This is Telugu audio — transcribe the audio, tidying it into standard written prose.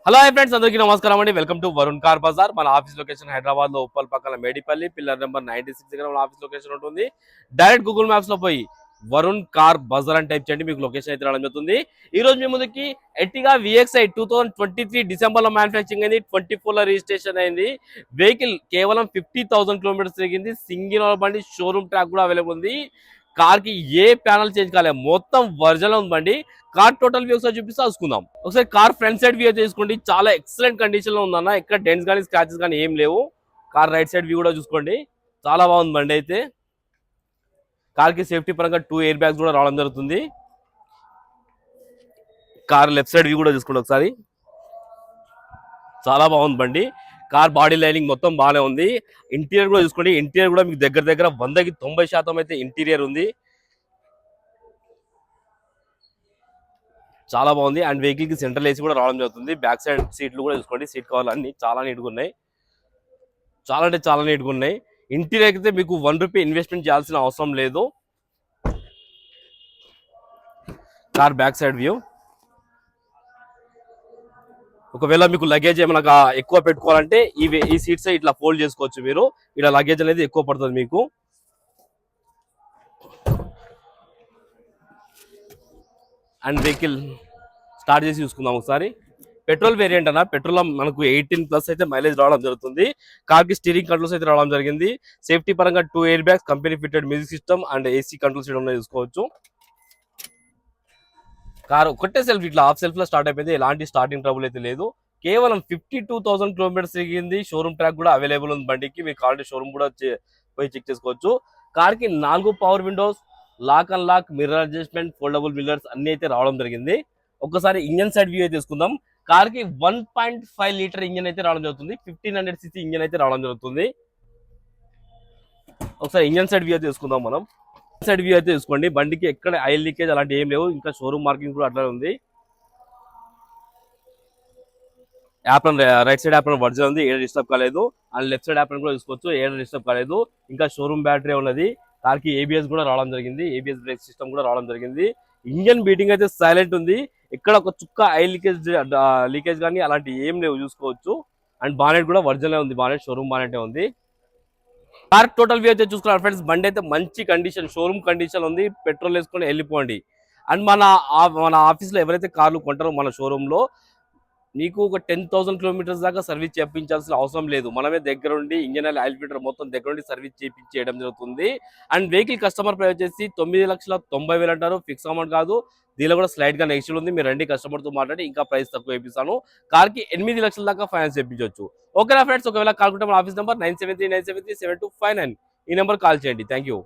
హలో హాయ్ ఫ్రెండ్స్, అందరికీ నమస్కారం అండి. Welcome to Varun car Bazaar. మన ఆఫీస్ లొకేషన్ హైదరాబాద్ లో ఉప్పల్ పక్కన మేడిపల్లి పిల్లర్ నెంబర్ 96 దగ్గర మన ఆఫీస్ లొకేషన్ ఉంటుంది. డైరెక్ట్ గూగుల్ మ్యాప్స్ లో పోయి వరుణ్ కార్ బజార్ అని టైప్ చేయండి, మీకు లొకేషన్ అయితే రావడం జరుగుతుంది. ఈ రోజు మీ ముందుకి ఎర్టిగా VXi 2023 డిసెంబర్ లో మ్యానుఫ్యాక్చరింగ్ అయింది, 24 లో రిజిస్ట్రేషన్ అయింది. వెహికల్ కేవలం 50,000 కిలోమీటర్స్ తిరిగింది. సింగిల్ ఓనర్ బండి, షోరూమ్ ట్రాక్ కూడా అవైలబుల్ ఉంది. కార్ కి ఏ ప్యానల్ చేంజ్ కాలేదు, మొత్తం వర్జన్ ఉందండి. కార్ టోటల్ వ్యూ ఒకసారి చూపిస్తే చూసుకుందాం. ఒకసారి కార్ ఫ్రంట్ సైడ్ వ్యూ తీసుకోండి, చాలా ఎక్సలెంట్ కండిషన్ లో ఉందన్న. ఎక్కడ డెంట్స్ కానీ స్క్రాచెస్ కానీ ఏం లేవు. కార్ రైట్ సైడ్ వ్యూ కూడా చూసుకోండి, చాలా బాగుంది బండి అయితే. కార్ కి సేఫ్టీ పరంగా 2 ఎయిర్ బ్యాగ్స్ కూడా రావడం జరుగుతుంది. కార్ లెఫ్ట్ సైడ్ వ్యూ కూడా చూసుకోండి ఒకసారి, చాలా బాగుంది బండి. కార్ బాడీ లైనింగ్ మొత్తం బాగానే ఉంది. ఇంటీరియర్ కూడా చూసుకోండి, ఇంటీరియర్ కూడా మీకు దగ్గర దగ్గర 100కి 90% అయితే ఇంటీరియర్ ఉంది, చాలా బాగుంది. అండ్ వెహికల్ కి సెంట్రల్ ఏసీ కూడా రావడం జరుగుతుంది. బ్యాక్ సైడ్ సీట్లు కూడా చూసుకోండి, సీట్ కవర్లు అన్ని చాలా నీట్గా ఉన్నాయి, చాలా అంటే చాలా నీట్గా ఉన్నాయి. ఇంటీరియర్ అయితే మీకు ₹1 ఇన్వెస్ట్మెంట్ చేయాల్సిన అవసరం లేదు. కార్ బ్యాక్ సైడ్ వ్యూ, ఒకవేళ మీకు లగేజ్ ఏమైనా ఎక్కువ పెట్టుకోవాలంటే ఈ సీట్స్ ఇట్లా ఫోల్డ్ చేసుకోవచ్చు మీరు. ఇలా లగేజ్ అనేది ఎక్కువ పడుతుంది మీకు. అండ్ వెహికల్ స్టార్ట్ చేసి చూసుకుందాం ఒకసారి. పెట్రోల్ వేరియంట్ అన్న, పెట్రోల్ మనకు 18+ అయితే మైలేజ్ రావడం జరుగుతుంది. కార్ కి స్టీరింగ్ కంట్రోల్స్ అయితే రావడం జరిగింది. సేఫ్టీ పరంగా 2 air bags, company fitted music system and AC controls ఉన్నాయి చూసుకోవచ్చు. కార్ ఒకటే సెల్ఫ్, ఇట్లా హాఫ్ సెల్ఫ్ లో స్టార్ట్ అయిపోయింది, ఎలాంటి స్టార్టింగ్ ట్రబుల్ అయితే లేదు. కేవలం 52,000 కిలోమీటర్స్ తిరిగింది. షోరూమ్ ట్రాక్ కూడా అవైలబుల్ ఉంది బండికి, మీకు కావాలంటే షోరూమ్ కూడా పోయి చెక్ చేసుకోవచ్చు. కార్ కి 4 power windows, lock and lock, mirror adjustment, foldable mirrors అన్ని అయితే రావడం జరిగింది. ఒక్కసారి ఇంజన్ సైడ్ వ్యూ అయితే తీసుకుందాం. కార్ కి 1.5 లీటర్ ఇంజన్ అయితే రావడం జరుగుతుంది, 1500cc ఇంజన్ అయితే రావడం జరుగుతుంది. ఒకసారి ఇంజన్ సైడ్ వ్యూ అయితే తీసుకుందాం మనం. సైడ్ వ్యూ అయితే చూసుకోండి, బండికి ఎక్కడ ఆయిల్ లీకేజ్ అలాంటి ఏం లేవు, ఇంకా షోరూమ్ మార్కింగ్ కూడా అట్లానే ఉంది. యాప్రన్ రైట్ సైడ్ యాప్రన్ వర్జన్ ఉంది, ఏడ డిస్టర్బ్ కాలేదు. అండ్ లెఫ్ట్ సైడ్ యాప్రన్ కూడా చూసుకోవచ్చు, ఏడ డిస్టర్బ్ కాలేదు. ఇంకా షోరూమ్ బ్యాటరీ ఉన్నది. కార్ కి ABS కూడా రావడం జరిగింది, ABS బ్రేక్ సిస్టమ్ కూడా రావడం జరిగింది. ఇంజన్ బీటింగ్ అయితే సైలెంట్ ఉంది, ఎక్కడ ఒక చుక్క ఆయిల్ లీకేజ్ కానీ అలాంటి ఏం లేవు చూసుకోవచ్చు. అండ్ బానెట్ కూడా వర్జన్ ఉంది, బానెట్ షోరూమ్ బానెట్ ఉంది. కార్ టోటల్ వ్యూ అయితే చూసుకున్నారు ఫ్రెండ్స్, బండి అయితే మంచి కండిషన్, షోరూమ్ కండిషన్ ఉంది. పెట్రోల్ వేసుకొని వెళ్ళిపోండి. అండ్ మన ఆఫీస్ లో ఎవరైతే కార్లు కొంటారో మన షోరూమ్ లో, మీకు ఒక 10,000 కిలోమీటర్స్ దాకా సర్వీస్ చేయించాల్సిన అవసరం లేదు. మనమే దగ్గరుండి ఇంజన్ ఆయిల్ ఫిల్టర్ మొత్తం దగ్గరుండి సర్వీస్ చేయించడం జరుగుతుంది. అండ్ వెహికల్ కస్టమర్ ప్రైస్ వచ్చేసి 9,90,000 అంటారు, ఫిక్స్ అమౌంట్ కాదు. దీనిలో కూడా స్లైడ్ గా నెక్స్ట్ ఉంది, మీరు రండి కస్టమర్ తో మాట్లాడి ఇంకా ప్రైస్ తక్కువ వేపిస్తాను. కార్ కి 8 లక్షల దాకా ఫైనాన్స్ చేయించవచ్చు. ఓకేనా ఫ్రెండ్స్, ఒకవేళ కాల్ కొంటే మన ఆఫీస్ నెంబర్ 9739737259, ఈ నెంబర్ కాల్ చేయండి. Thank you.